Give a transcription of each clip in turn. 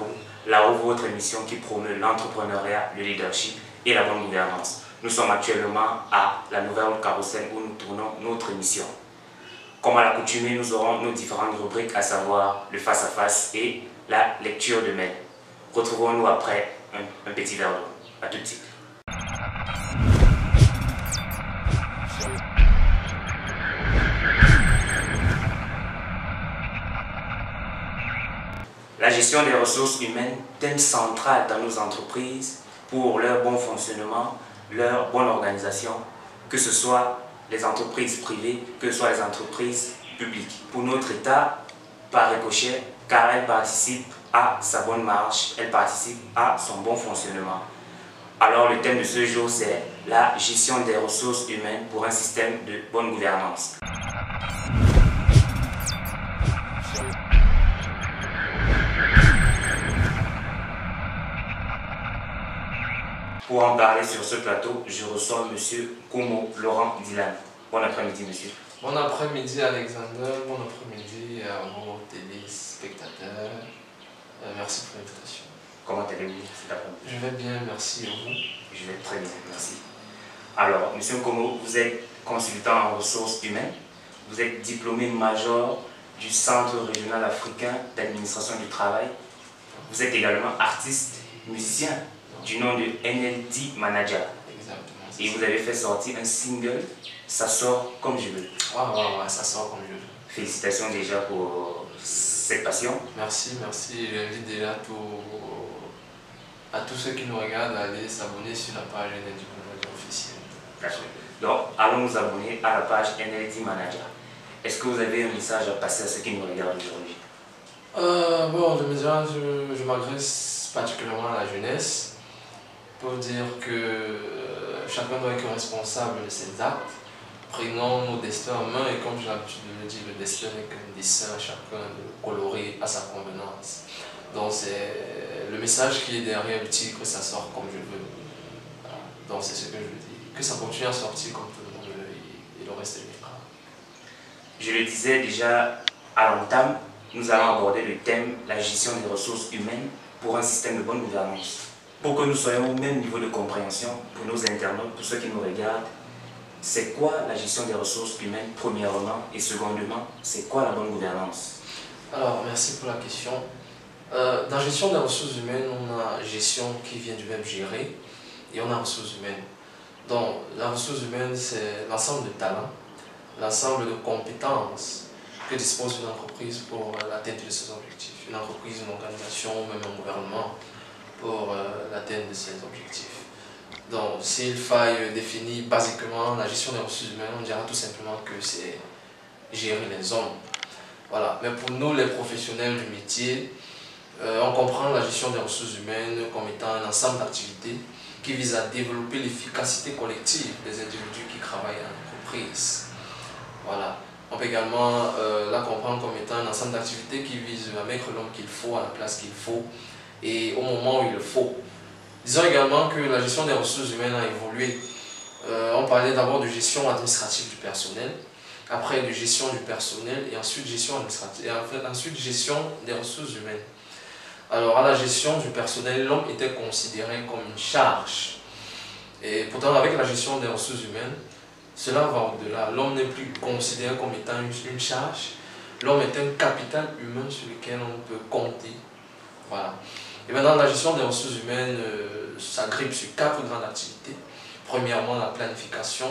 Cool, votre émission qui promeut l'entrepreneuriat, le leadership et la bonne gouvernance. Nous sommes actuellement à la nouvelle route Carrousel où nous tournons notre émission. Comme à l'accoutumée, nous aurons nos différentes rubriques, à savoir le face-à-face et la lecture de mails. Retrouvons-nous après un petit verre d'eau. À tout de suite. La gestion des ressources humaines, thème central dans nos entreprises pour leur bon fonctionnement, leur bonne organisation, que ce soit les entreprises privées, que ce soit les entreprises publiques. Pour notre État, par ricochet, car elle participe à sa bonne marche, elle participe à son bon fonctionnement. Alors le thème de ce jour, c'est la gestion des ressources humaines pour un système de bonne gouvernance. Pour en parler sur ce plateau, je reçois M. Komo Laurent Dylan. Bon après-midi, monsieur. Bon après-midi, Alexander. Bon après-midi à vos téléspectateurs. Merci pour l'invitation. Comment allez-vous cet après-midi? Je vais bien, merci. Et vous? Je vais très bien, merci. Alors, M. Komo, vous êtes consultant en ressources humaines. Vous êtes diplômé major du Centre régional africain d'administration du travail. Vous êtes également artiste, musicien du nom de NLD Manager. Exactement. Et vous avez fait sortir un single, Ça sort comme je veux. Ouais, ça sort comme je veux. Félicitations déjà pour cette passion. Merci. J'invite déjà à tous ceux qui nous regardent à aller s'abonner sur la page NLD Manager officielle. Donc, allons nous abonner à la page NLD Manager. Est-ce que vous avez un message à passer à ceux qui nous regardent aujourd'hui? Bon, le message, je m'adresse particulièrement à la jeunesse pour dire que chacun doit être responsable de ses actes. Prenons nos destins en main et comme j'ai l'habitude de le dire, le destin n'est qu'un dessin, chacun de colorer à sa convenance. Donc c'est le message qui est derrière le titre, ça sort comme je veux. Voilà. Donc c'est ce que je veux dire. Que ça continue à sortir comme tout le monde veut et le reste viendra. Je le disais déjà à l'entame, nous allons aborder le thème la gestion des ressources humaines pour un système de bonne gouvernance. Pour que nous soyons au même niveau de compréhension pour nos internautes, pour ceux qui nous regardent, c'est quoi la gestion des ressources humaines premièrement et secondement, c'est quoi la bonne gouvernance? Alors merci pour la question. Dans la gestion des ressources humaines, on a gestion qui vient du verbe gérer et on a ressources humaines. Donc la ressource humaine c'est l'ensemble de talents, l'ensemble de compétences que dispose une entreprise pour l'atteinte de ses objectifs. Une entreprise, une organisation, même un gouvernement pour l'atteinte de ses objectifs. Donc, s'il faille définir basiquement la gestion des ressources humaines, on dira tout simplement que c'est gérer les hommes. Voilà. Mais pour nous, les professionnels du métier, on comprend la gestion des ressources humaines comme étant un ensemble d'activités qui vise à développer l'efficacité collective des individus qui travaillent à l'entreprise. Voilà. On peut également la comprendre comme étant un ensemble d'activités qui vise à mettre l'homme qu'il faut à la place qu'il faut et au moment où il le faut. Disons également que la gestion des ressources humaines a évolué. On parlait d'abord de gestion administrative du personnel, après de gestion du personnel et ensuite gestion administrative, et ensuite gestion des ressources humaines. Alors à la gestion du personnel, l'homme était considéré comme une charge. Et pourtant avec la gestion des ressources humaines, cela va au-delà. L'homme n'est plus considéré comme étant une charge. L'homme est un capital humain sur lequel on peut compter. Voilà. Et maintenant, la gestion des ressources humaines s'agrippe sur 4 grandes activités. Premièrement, la planification.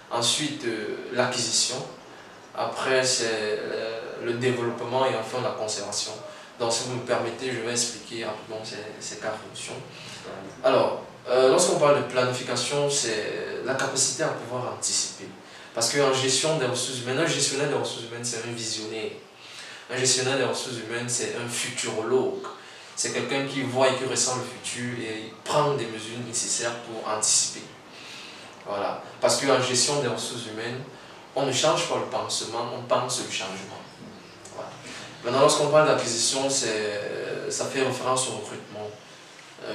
Ensuite, l'acquisition. Après, c'est le développement et enfin la conservation. Donc, si vous me permettez, je vais expliquer rapidement ces 4 fonctions. Alors, lorsqu'on parle de planification, c'est la capacité à pouvoir anticiper. Parce qu'en gestion des ressources humaines, un gestionnaire des ressources humaines, c'est un visionnaire. Un gestionnaire des ressources humaines, c'est un futurologue. C'est quelqu'un qui voit et qui ressent le futur et prend des mesures nécessaires pour anticiper. Voilà. Parce qu'en gestion des ressources humaines, on ne change pas le pansement, on pense le changement. Voilà. Maintenant, lorsqu'on parle d'acquisition, ça fait référence au recrutement.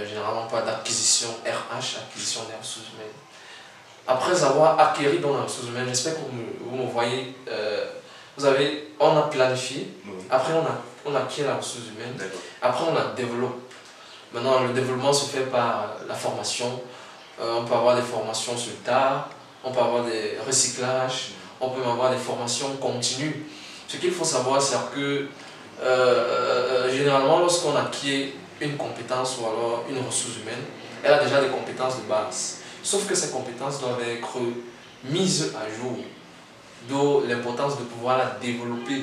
Généralement, pas d'acquisition RH, acquisition des ressources humaines. Après avoir acquéri dans les ressources humaines, j'espère que vous me voyez, on a planifié, après on a on acquiert la ressource humaine, D'accord. après on la développe. Maintenant, le développement se fait par la formation. On peut avoir des formations sur le tard, on peut avoir des recyclages, on peut avoir des formations continues. Ce qu'il faut savoir, c'est que généralement, lorsqu'on acquiert une compétence ou alors une ressource humaine, elle a déjà des compétences de base. Sauf que ces compétences doivent être mises à jour, d'où l'importance de pouvoir la développer.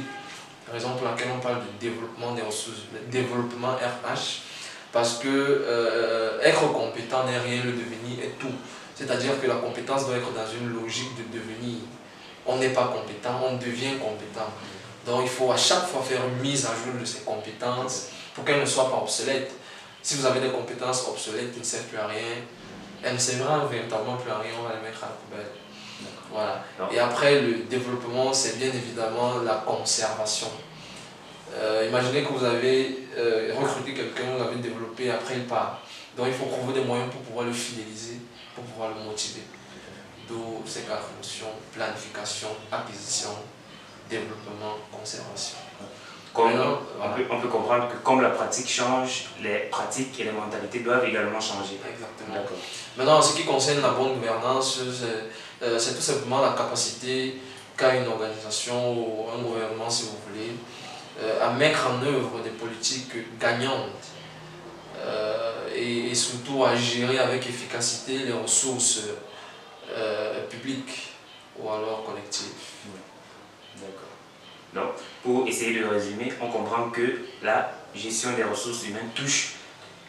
Raison pour laquelle on parle de développement des ressources humaines, développement RH, parce que être compétent n'est rien, le devenir est tout. C'est-à-dire que la compétence doit être dans une logique de devenir. On n'est pas compétent, on devient compétent. Donc il faut à chaque fois faire une mise à jour de ces compétences pour qu'elles ne soient pas obsolètes. Si vous avez des compétences obsolètes qui ne servent plus à rien, elles ne serviront véritablement plus à rien, on va les mettre à la poubelle. Voilà. Et après, le développement, c'est bien évidemment la conservation. Imaginez que vous avez recruté quelqu'un, vous l'avez développé, après il part. Donc il faut trouver des moyens pour pouvoir le fidéliser, pour pouvoir le motiver. D'où ces quatre notions: planification, acquisition, développement, conservation. Comme on peut comprendre que comme la pratique change, les pratiques et les mentalités doivent également changer. Exactement. Maintenant, en ce qui concerne la bonne gouvernance, c'est tout simplement la capacité qu'a une organisation ou un gouvernement, si vous voulez, à mettre en œuvre des politiques gagnantes et surtout à gérer avec efficacité les ressources publiques ou alors collectives. D'accord. Donc, pour essayer de résumer, on comprend que la gestion des ressources humaines touche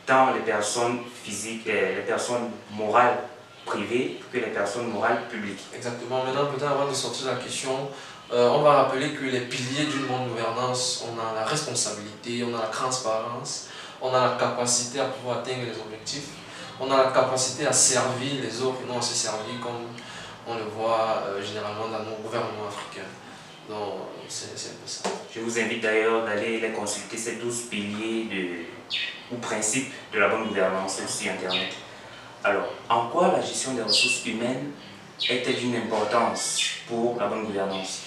tant les personnes physiques, les personnes morales privées que les personnes morales publiques. Exactement. Maintenant, peut-être avant de sortir de la question, on va rappeler que les piliers d'une bonne gouvernance, on a la responsabilité, on a la transparence, on a la capacité à pouvoir atteindre les objectifs, on a la capacité à servir les autres et non à se servir comme on le voit généralement dans nos gouvernements africains. Donc, c'est un peu ça. Je vous invite d'ailleurs d'aller les consulter, ces 12 piliers ou principes de la bonne gouvernance sur Internet. Alors, en quoi la gestion des ressources humaines est-elle d'une importance pour la bonne gouvernance?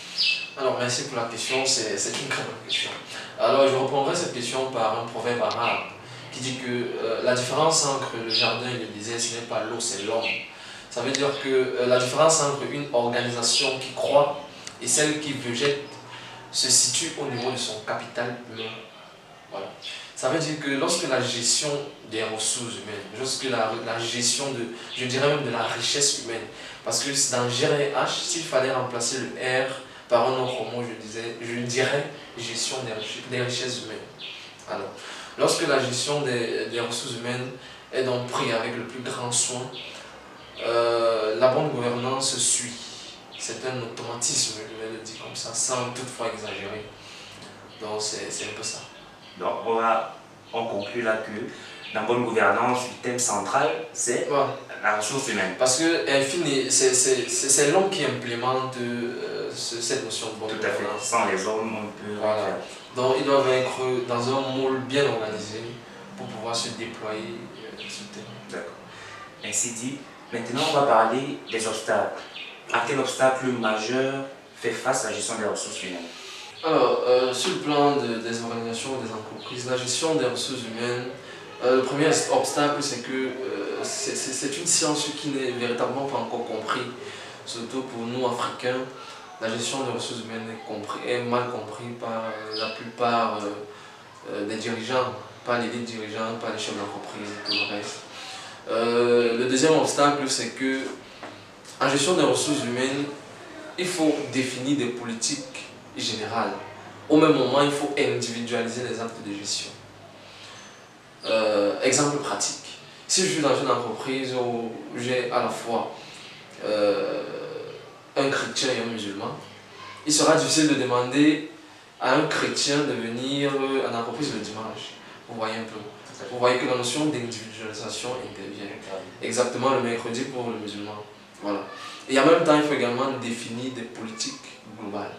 Alors, merci pour la question, c'est une très bonne question. Alors, je reprendrai cette question par un proverbe arabe qui dit que la différence entre le jardin et le désert, ce n'est pas l'eau, c'est l'homme. Ça veut dire que la différence entre une organisation qui croît et celle qui végète se situe au niveau de son capital humain. Voilà. Ça veut dire que lorsque la gestion des ressources humaines, lorsque la gestion de, je dirais même de la richesse humaine, parce que dans GRH, s'il fallait remplacer le R par un autre mot, je dirais gestion des richesses humaines. Alors, lorsque la gestion des ressources humaines est donc prise avec le plus grand soin, la bonne gouvernance suit. C'est un automatisme, je vais le dire comme ça, sans toutefois exagérer. Donc c'est un peu ça. Donc on conclut là que la bonne gouvernance, le thème central, c'est la ressource humaine. Parce que c'est l'homme qui implémente cette notion de bonne gouvernance. Tout à fait. Sans les hommes, on peut... Voilà. Donc ils doivent être dans un moule bien organisé pour pouvoir se déployer sur le terrain. D'accord. Ainsi dit, maintenant on va parler des obstacles. À quel obstacle majeur fait face la gestion des ressources humaines? Alors, sur le plan des organisations ou des entreprises, la gestion des ressources humaines, le premier obstacle, c'est que c'est une science qui n'est véritablement pas encore comprise. Surtout pour nous, Africains, la gestion des ressources humaines est mal comprise par la plupart des dirigeants, pas les dirigeants, pas les chefs d'entreprise et tout le reste. Le deuxième obstacle, c'est que en gestion des ressources humaines, il faut définir des politiques générales. Au même moment, il faut individualiser les actes de gestion. Exemple pratique. Si je suis dans une entreprise où j'ai à la fois un chrétien et un musulman, il sera difficile de demander à un chrétien de venir à l'entreprise le dimanche. Vous voyez un peu. Vous voyez que la notion d'individualisation intervient. Exactement le mercredi pour le musulman. Voilà. Et en même temps, il faut également définir des politiques globales.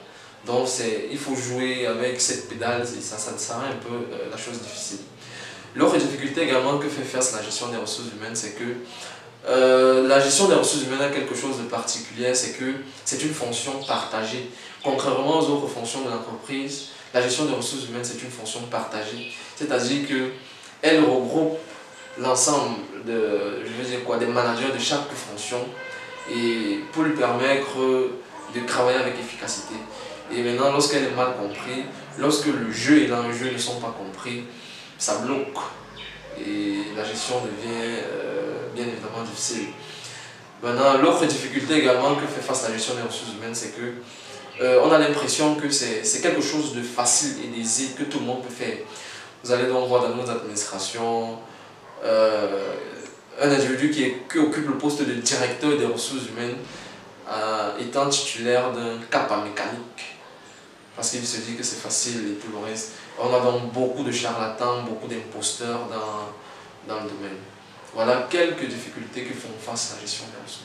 Donc, il faut jouer avec cette pédale, ça rend un peu la chose difficile. L'autre difficulté également que fait face la gestion des ressources humaines, c'est que la gestion des ressources humaines a quelque chose de particulier, c'est que c'est une fonction partagée. Contrairement aux autres fonctions de l'entreprise, la gestion des ressources humaines, c'est une fonction partagée. C'est-à-dire qu'elle regroupe l'ensemble des managers de chaque fonction et pour lui permettre de travailler avec efficacité. Et maintenant, lorsqu'elle est mal comprise, lorsque le jeu et l'enjeu ne sont pas compris, ça bloque et la gestion devient bien évidemment difficile. Maintenant, l'autre difficulté également que fait face à la gestion des ressources humaines, c'est que on a l'impression que c'est quelque chose de facile et d'aisé que tout le monde peut faire. Vous allez donc voir dans nos administrations un individu qui occupe le poste de directeur des ressources humaines étant titulaire d'un CAPA mécanique. Parce qu'il se dit que c'est facile et tout le reste. On a donc beaucoup de charlatans, beaucoup d'imposteurs dans le domaine. Voilà quelques difficultés qui font face à la gestion des ressources.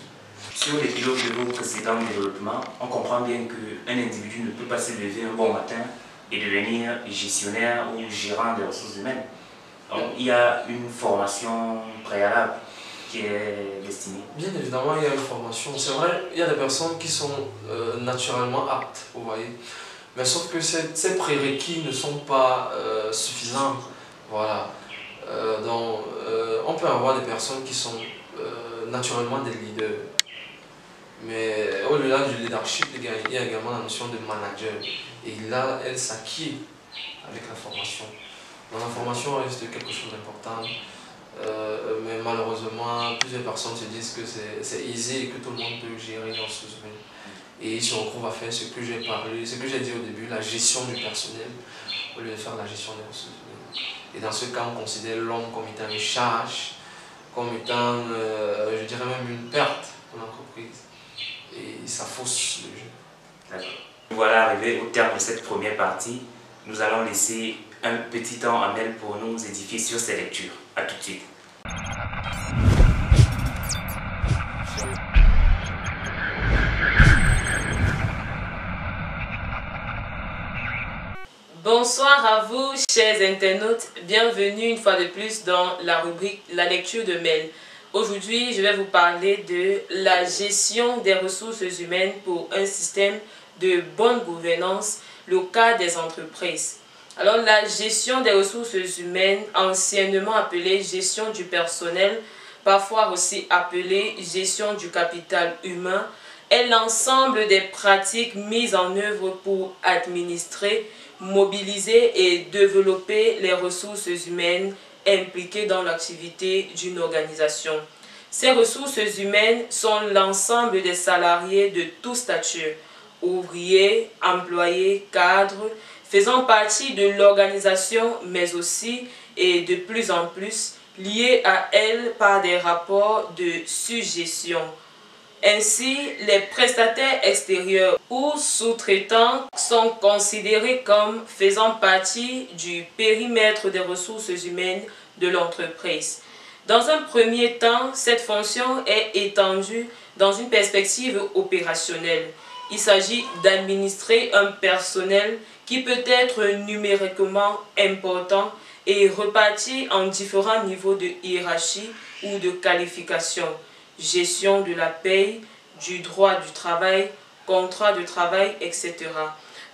Sur les pilotes de vos précédents développements, on comprend bien qu'un individu ne peut pas se lever un bon matin et devenir gestionnaire ou gérant des ressources humaines. Donc, il y a une formation préalable qui est destinée. Bien évidemment, il y a une formation. C'est vrai, il y a des personnes qui sont naturellement aptes, vous voyez. Mais sauf que ces prérequis ne sont pas suffisants. Voilà. Donc, on peut avoir des personnes qui sont naturellement des leaders. Mais au-delà du leadership, il y a également la notion de manager. Et là, elle s'acquiert avec la formation. Donc, la formation reste quelque chose d'important. Mais malheureusement, plusieurs personnes se disent que c'est aisé et que tout le monde peut gérer dans ce domaine. Et ils se retrouvent à faire ce que j'ai parlé, ce que j'ai dit au début, la gestion du personnel, au lieu de faire la gestion des ressources humaines. Et dans ce cas, on considère l'homme comme étant une charge, comme étant, je dirais même une perte pour l'entreprise. Et ça fausse le jeu. D'accord. Voilà arrivé au terme de cette première partie. Nous allons laisser un petit temps à Mel pour nous édifier sur ses lectures. A tout de suite. Bonsoir à vous, chers internautes. Bienvenue une fois de plus dans la rubrique La lecture de Mel. Aujourd'hui, je vais vous parler de la gestion des ressources humaines pour un système de bonne gouvernance, le cas des entreprises. Alors, la gestion des ressources humaines, anciennement appelée gestion du personnel, parfois aussi appelée gestion du capital humain, est l'ensemble des pratiques mises en œuvre pour administrer, mobiliser et développer les ressources humaines impliquées dans l'activité d'une organisation. Ces ressources humaines sont l'ensemble des salariés de tout statut, ouvriers, employés, cadres, faisant partie de l'organisation, mais aussi et de plus en plus liés à elle par des rapports de sujétion. Ainsi, les prestataires extérieurs ou sous-traitants sont considérés comme faisant partie du périmètre des ressources humaines de l'entreprise. Dans un premier temps, cette fonction est étendue dans une perspective opérationnelle. Il s'agit d'administrer un personnel qui peut être numériquement important et réparti en différents niveaux de hiérarchie ou de qualification. Gestion de la paye, du droit du travail, contrat de travail, etc.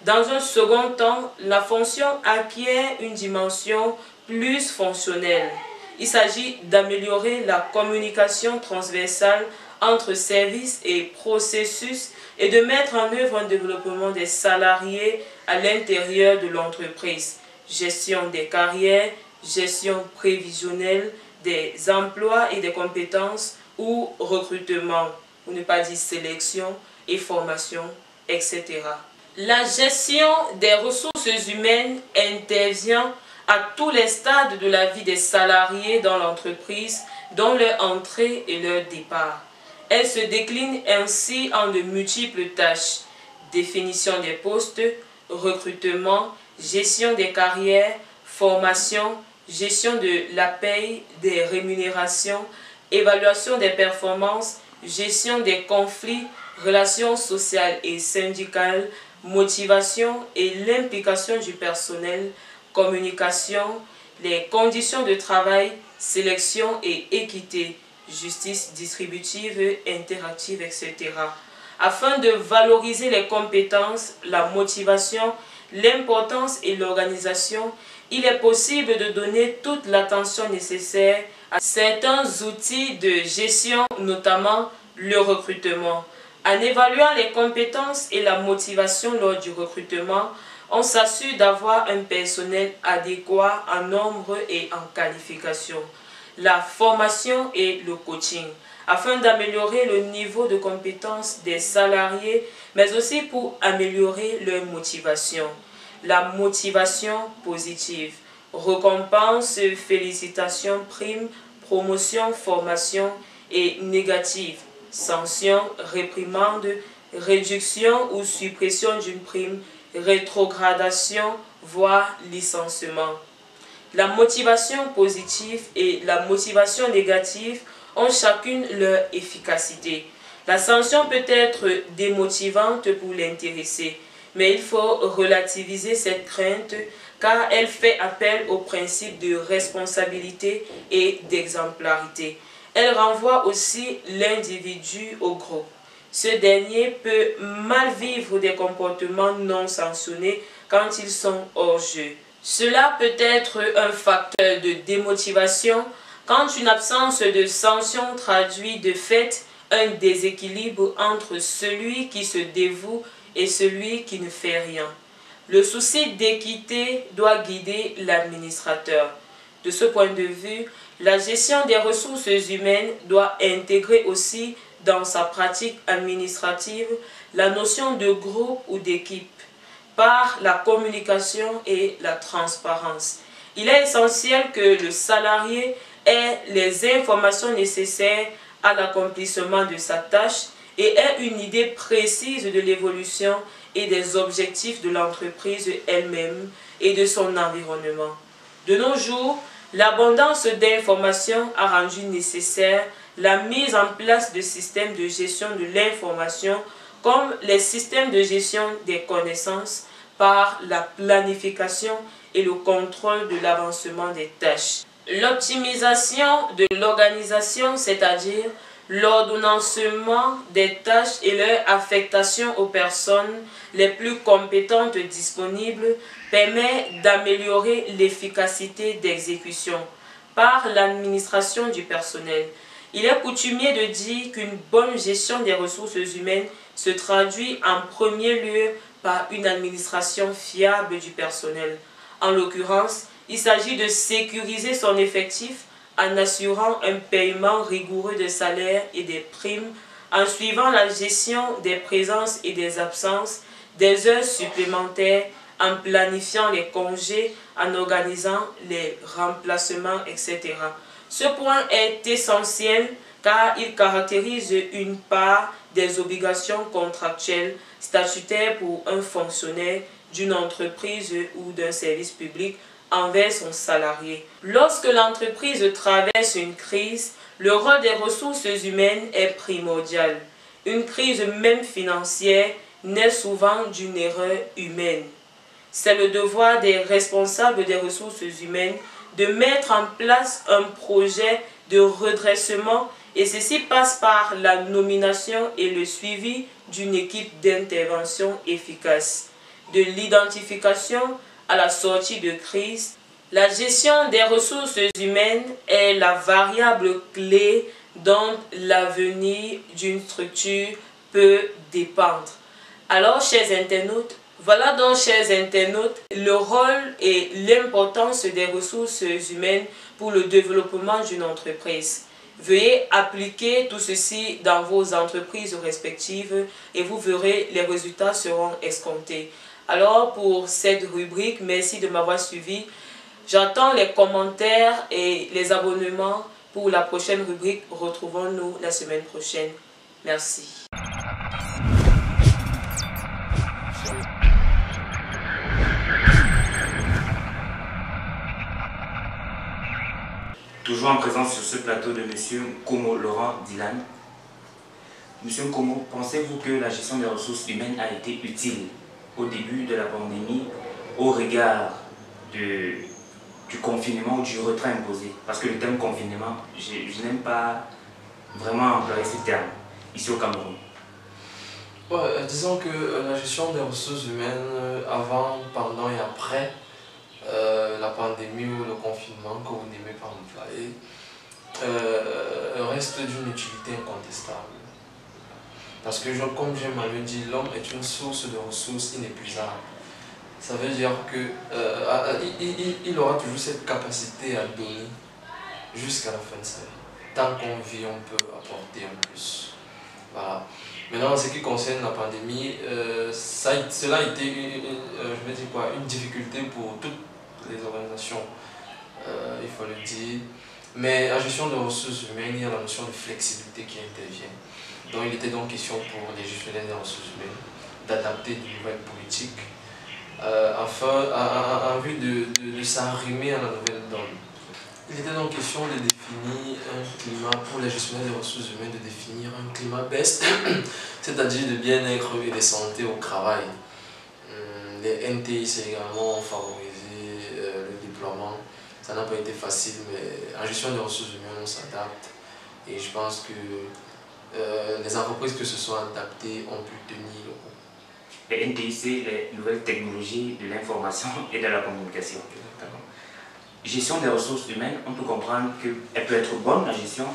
Dans un second temps, la fonction acquiert une dimension plus fonctionnelle. Il s'agit d'améliorer la communication transversale entre services et processus et de mettre en œuvre un développement des salariés à l'intérieur de l'entreprise. Gestion des carrières, gestion prévisionnelle des emplois et des compétences, ou recrutement, pour ne pas dire sélection et formation, etc. La gestion des ressources humaines intervient à tous les stades de la vie des salariés dans l'entreprise, dont leur entrée et leur départ. Elle se décline ainsi en de multiples tâches: définition des postes, recrutement, gestion des carrières, formation, gestion de la paye, des rémunérations, évaluation des performances, gestion des conflits, relations sociales et syndicales, motivation et l'implication du personnel, communication, les conditions de travail, sélection et équité, justice distributive, interactive, etc. Afin de valoriser les compétences, la motivation, l'importance et l'organisation, il est possible de donner toute l'attention nécessaire à certains outils de gestion, notamment le recrutement. En évaluant les compétences et la motivation lors du recrutement, on s'assure d'avoir un personnel adéquat en nombre et en qualification. La formation et le coaching, afin d'améliorer le niveau de compétence des salariés, mais aussi pour améliorer leur motivation. La motivation positive, récompense, félicitations, primes, promotion, formation et négative, sanction, réprimande, réduction ou suppression d'une prime, rétrogradation, voire licenciement. La motivation positive et la motivation négative ont chacune leur efficacité. La sanction peut être démotivante pour l'intéressé, mais il faut relativiser cette crainte car elle fait appel au principe de responsabilité et d'exemplarité. Elle renvoie aussi l'individu au groupe. Ce dernier peut mal vivre des comportements non sanctionnés quand ils sont hors jeu. Cela peut être un facteur de démotivation quand une absence de sanction traduit de fait un déséquilibre entre celui qui se dévoue et celui qui ne fait rien. Le souci d'équité doit guider l'administrateur. De ce point de vue, la gestion des ressources humaines doit intégrer aussi dans sa pratique administrative la notion de groupe ou d'équipe par la communication et la transparence. Il est essentiel que le salarié ait les informations nécessaires à l'accomplissement de sa tâche et ait une idée précise de l'évolution et des objectifs de l'entreprise elle-même et de son environnement. De nos jours, l'abondance d'informations a rendu nécessaire la mise en place de systèmes de gestion de l'information comme les systèmes de gestion des connaissances par la planification et le contrôle de l'avancement des tâches. L'optimisation de l'organisation, c'est-à-dire l'ordonnancement des tâches et leur affectation aux personnes les plus compétentes disponibles, permet d'améliorer l'efficacité d'exécution par l'administration du personnel. Il est coutumier de dire qu'une bonne gestion des ressources humaines se traduit en premier lieu par une administration fiable du personnel. En l'occurrence, il s'agit de sécuriser son effectif en assurant un paiement rigoureux de salaires et des primes, en suivant la gestion des présences et des absences, des heures supplémentaires, en planifiant les congés, en organisant les remplacements, etc. Ce point est essentiel car il caractérise une part des obligations contractuelles statutaires pour un fonctionnaire d'une entreprise ou d'un service public envers son salarié. Lorsque l'entreprise traverse une crise, le rôle des ressources humaines est primordial. Une crise même financière naît souvent d'une erreur humaine. C'est le devoir des responsables des ressources humaines de mettre en place un projet de redressement et ceci passe par la nomination et le suivi d'une équipe d'intervention efficace. De l'identification à la sortie de crise, la gestion des ressources humaines est la variable clé dont l'avenir d'une structure peut dépendre. Alors, chers internautes, voilà donc, chers internautes, le rôle et l'importance des ressources humaines pour le développement d'une entreprise. Veuillez appliquer tout ceci dans vos entreprises respectives et vous verrez, les résultats seront escomptés. Alors, pour cette rubrique, merci de m'avoir suivi. J'attends les commentaires et les abonnements pour la prochaine rubrique. Retrouvons-nous la semaine prochaine. Merci. Toujours en présence sur ce plateau de M. Komo Laurent Dylan. M. Komo, pensez-vous que la gestion des ressources humaines a été utile au début de la pandémie au regard du confinement ou du retrait imposé? Parce que le terme confinement, je n'aime pas vraiment employer ce terme ici au Cameroun. Disons que la gestion des ressources humaines, avant, pendant et après la pandémie ou le confinement, que vous n'aimez pas employer, reste d'une utilité incontestable. Parce que, comme j'aime à le dire, l'homme est une source de ressources inépuisable. Ça veut dire que il aura toujours cette capacité à donner jusqu'à la fin de sa vie. Tant qu'on vit, on peut apporter un plus. Voilà. Maintenant, en ce qui concerne la pandémie, cela a été je vais dire quoi, une difficulté pour toutes les organisations, il faut le dire. Mais en gestion de ressources humaines, il y a la notion de flexibilité qui intervient. Donc il était donc question pour les gestionnaires des ressources humaines d'adapter de nouvelles politiques en vue de s'arrimer à la nouvelle donne. Il était donc question de définir un climat pour les gestionnaires des ressources humaines, de définir un climat best, c'est-à-dire de bien-être et de santé au travail. Les NTI également ont favorisé le déploiement. Ça n'a pas été facile, mais en gestion des ressources humaines, on s'adapte. Et je pense que les entreprises qui se sont adaptées ont pu tenir le coup. Les NTI, les nouvelles technologies de l'information et de la communication. Gestion des ressources humaines, on peut comprendre qu'elle peut être bonne, la gestion,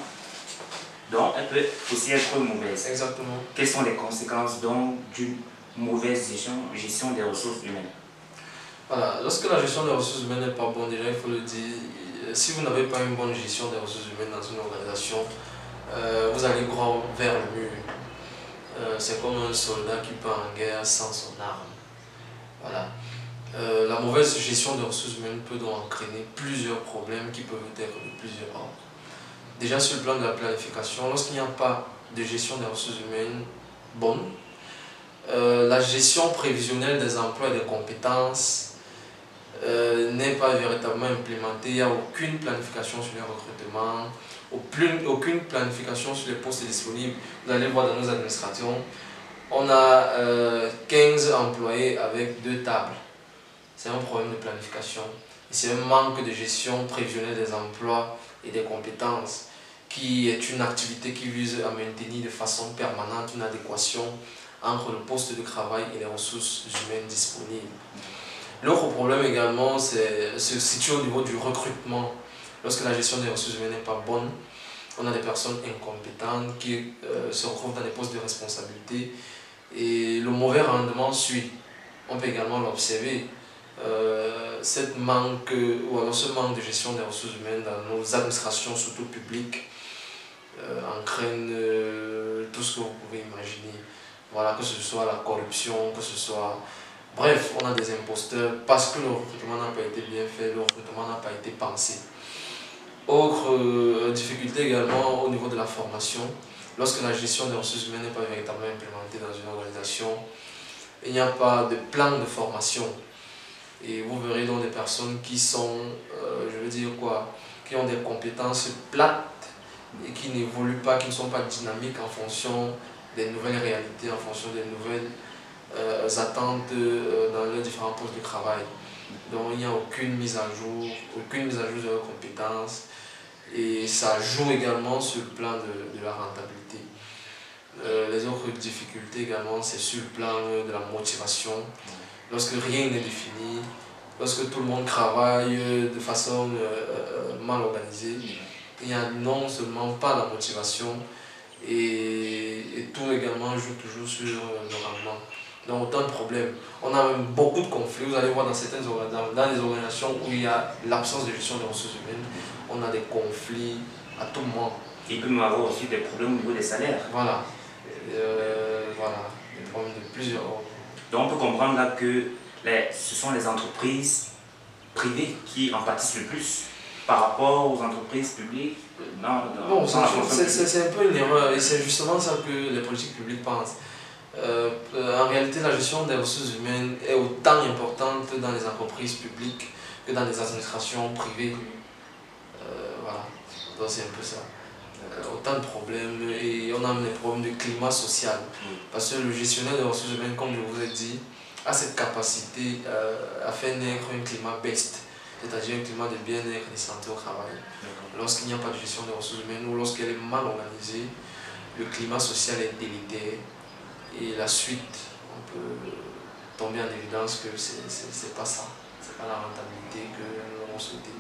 donc elle peut aussi être mauvaise. Exactement. Quelles sont les conséquences donc d'une mauvaise gestion des ressources humaines? Voilà, lorsque la gestion des ressources humaines n'est pas bonne, déjà il faut le dire, si vous n'avez pas une bonne gestion des ressources humaines dans une organisation, vous allez droit vers le mur. C'est comme un soldat qui part en guerre sans son arme. Voilà. La mauvaise gestion des ressources humaines peut donc entraîner plusieurs problèmes qui peuvent être de plusieurs ordres. Déjà sur le plan de la planification, lorsqu'il n'y a pas de gestion des ressources humaines bonne, la gestion prévisionnelle des emplois et des compétences n'est pas véritablement implémentée. Il n'y a aucune planification sur les recrutements, aucune planification sur les postes disponibles. Vous allez voir dans nos administrations, on a 15 employés avec 2 tables. C'est un problème de planification. C'est un manque de gestion prévisionnelle des emplois et des compétences qui est une activité qui vise à maintenir de façon permanente une adéquation entre le poste de travail et les ressources humaines disponibles. L'autre problème également se situe au niveau du recrutement. Lorsque la gestion des ressources humaines n'est pas bonne, on a des personnes incompétentes qui se retrouvent dans des postes de responsabilité et le mauvais rendement suit. On peut également l'observer. Ce manque de gestion des ressources humaines dans nos administrations, surtout publiques, entraîne tout ce que vous pouvez imaginer. Voilà, que ce soit la corruption, que ce soit... Bref, on a des imposteurs parce que le recrutement n'a pas été bien fait, le recrutement n'a pas été pensé. Autre difficulté également au niveau de la formation. Lorsque la gestion des ressources humaines n'est pas véritablement implémentée dans une organisation, il n'y a pas de plan de formation. Et vous verrez donc des personnes qui sont, je veux dire quoi, qui ont des compétences plates et qui n'évoluent pas, qui ne sont pas dynamiques en fonction des nouvelles réalités, en fonction des nouvelles attentes dans les différents postes de travail. Donc il n'y a aucune mise à jour de leurs compétences et ça joue également sur le plan de la rentabilité. Les autres difficultés également, c'est sur le plan de la motivation. Lorsque rien n'est défini, lorsque tout le monde travaille de façon mal organisée, il n'y a non seulement pas la motivation et tout également joue toujours sur le rendement. Donc autant de problèmes. On a même beaucoup de conflits. Vous allez voir dans certaines dans les organisations où il y a l'absence de gestion des ressources humaines, on a des conflits à tout moment. Il peut y avoir aussi des problèmes au niveau des salaires. Voilà. Voilà, des problèmes de plusieurs ordres. Donc on peut comprendre là que ce sont les entreprises privées qui en pâtissent le plus par rapport aux entreprises publiques. Bon, c'est un peu une erreur et c'est justement ça que les politiques publiques pensent. En réalité, la gestion des ressources humaines est autant importante dans les entreprises publiques que dans les administrations privées. Voilà, donc c'est un peu ça. Autant de problèmes et on a même des problèmes de climat social. Parce que le gestionnaire des ressources humaines, comme je vous ai dit, a cette capacité à faire naître un climat best, c'est-à-dire un climat de bien-être et de santé au travail. Lorsqu'il n'y a pas de gestion des ressources humaines ou lorsqu'elle est mal organisée, le climat social est délétère et la suite, on peut tomber en évidence que c'est pas ça, c'est pas la rentabilité que nous avons souhaité.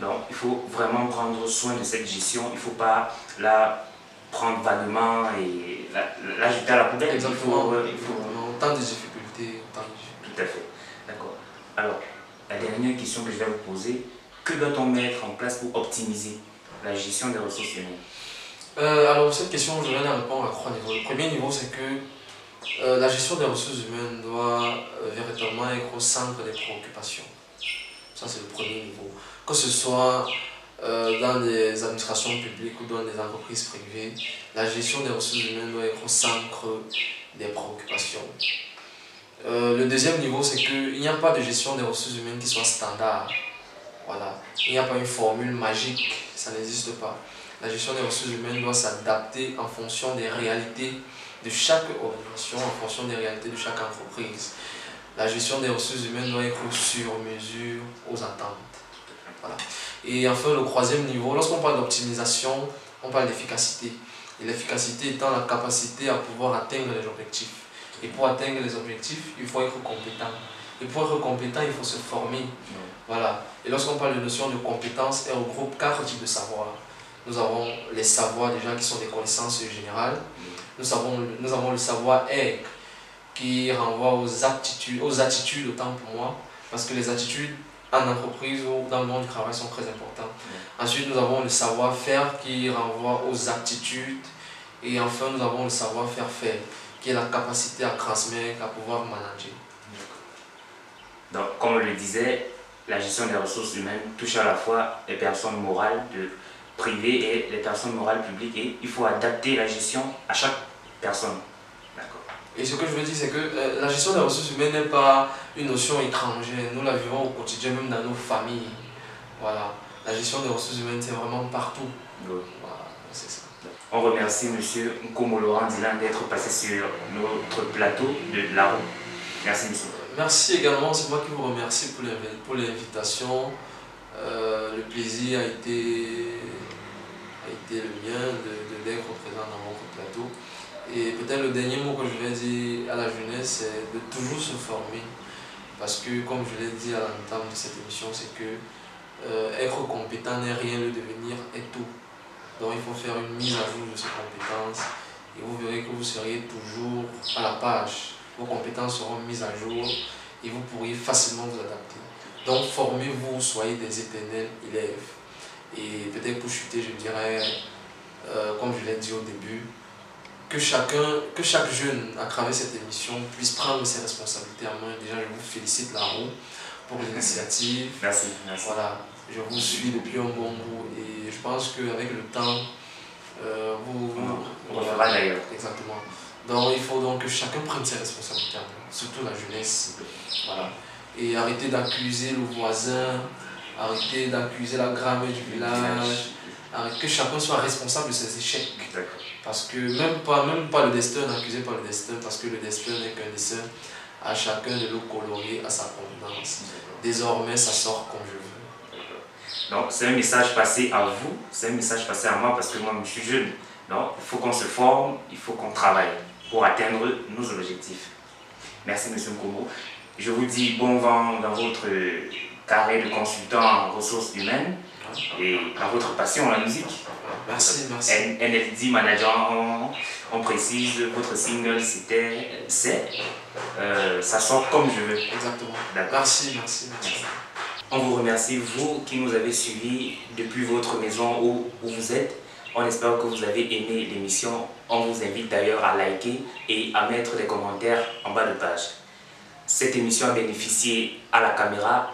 Donc, il faut vraiment prendre soin de cette gestion. Il ne faut pas la prendre vaguement et la jeter à la poubelle. Exactement. Tant de difficultés, Tout à fait. D'accord. Alors, la dernière question que je vais vous poser, que doit-on mettre en place pour optimiser la gestion des ressources humaines? Alors, cette question, je viens de répondre à 3 niveaux. Le premier niveau, c'est que la gestion des ressources humaines doit véritablement être au centre des préoccupations. Ça, c'est le premier niveau. Que ce soit dans les administrations publiques ou dans les entreprises privées, la gestion des ressources humaines doit être au centre des préoccupations. Le deuxième niveau, c'est qu'il n'y a pas de gestion des ressources humaines qui soit standard. Voilà. Il n'y a pas une formule magique, ça n'existe pas. La gestion des ressources humaines doit s'adapter en fonction des réalités de chaque organisation, en fonction des réalités de chaque entreprise. La gestion des ressources humaines doit être sur mesure aux attentes. Voilà. Et enfin, le troisième niveau, lorsqu'on parle d'optimisation, on parle d'efficacité. Et l'efficacité étant la capacité à pouvoir atteindre les objectifs. Et pour atteindre les objectifs, il faut être compétent. Et pour être compétent, il faut se former. Voilà. Et lorsqu'on parle de notion de compétence, elle regroupe 4 types de savoirs. Nous avons les savoirs déjà qui sont des connaissances générales. Nous avons le savoir-être qui renvoie aux attitudes autant pour moi, parce que les attitudes en entreprise ou dans le monde du travail sont très importantes. Ensuite, nous avons le savoir-faire qui renvoie aux aptitudes. Et enfin, nous avons le savoir-faire faire, qui est la capacité à transmettre, à pouvoir manager. Donc, comme on le disait, la gestion des ressources humaines touche à la fois les personnes morales privées et les personnes morales publiques, et il faut adapter la gestion à chaque personne. D'accord. Et ce que je veux dire, c'est que la gestion des ressources humaines n'est pas une notion étrangère. Nous la vivons au quotidien, même dans nos familles. Voilà. La gestion des ressources humaines, c'est vraiment partout. Oui. Voilà, c'est ça. On remercie M. Nkomo Laurent Dylan d'être passé sur notre plateau de la roue. Merci, monsieur. Merci également, c'est moi qui vous remercie pour l'invitation. Le plaisir a été le mien d'être présent dans votre plateau. Et peut-être le dernier mot que je vais dire à la jeunesse, c'est de toujours se former. Parce que, comme je l'ai dit à l'entame de cette émission, c'est que être compétent n'est rien, le devenir est tout. Donc il faut faire une mise à jour de ces compétences et vous verrez que vous serez toujours à la page. Vos compétences seront mises à jour et vous pourriez facilement vous adapter. Donc formez-vous, soyez des éternels élèves. Et peut-être pour chuter, je dirais, comme je l'ai dit au début, que chaque jeune, à travers cette émission, puisse prendre ses responsabilités en main. Déjà, je vous félicite la roue pour l'initiative. Merci, merci. Voilà, je vous suis depuis un bon bout et je pense qu'avec le temps, on refera d'ailleurs. Exactement. Donc il faut donc que chacun prenne ses responsabilités, surtout la jeunesse. Voilà. Et arrêter d'accuser le voisin, arrêter d'accuser la grand-mère du village, que chacun soit responsable de ses échecs. Parce que même pas le destin, n'accusez pas le destin, parce que le destin n'est qu'un dessin. À chacun de le colorer à sa convenance. Désormais, ça sort comme je veux. Donc, c'est un message passé à vous, c'est un message passé à moi parce que moi, je suis jeune. Donc, il faut qu'on se forme, il faut qu'on travaille pour atteindre nos objectifs. Merci, M. Nkomo. Je vous dis bon vent dans votre carré de consultant en ressources humaines et dans votre passion, la musique. Merci, merci. NFD Manager, on précise, votre single c'était C'est. Ça sort comme je veux. Exactement. Merci, merci, merci. On vous remercie, vous qui nous avez suivis depuis votre maison où vous êtes. On espère que vous avez aimé l'émission. On vous invite d'ailleurs à liker et à mettre des commentaires en bas de page. Cette émission a bénéficié à la caméra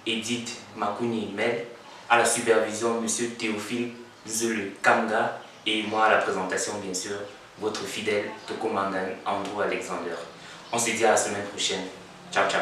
Edith Makouni Mel, à la supervision M. Théophile Zele Kanga et moi à la présentation bien sûr, votre fidèle Tokomangan Andrew Alexander. On se dit à la semaine prochaine. Ciao, ciao.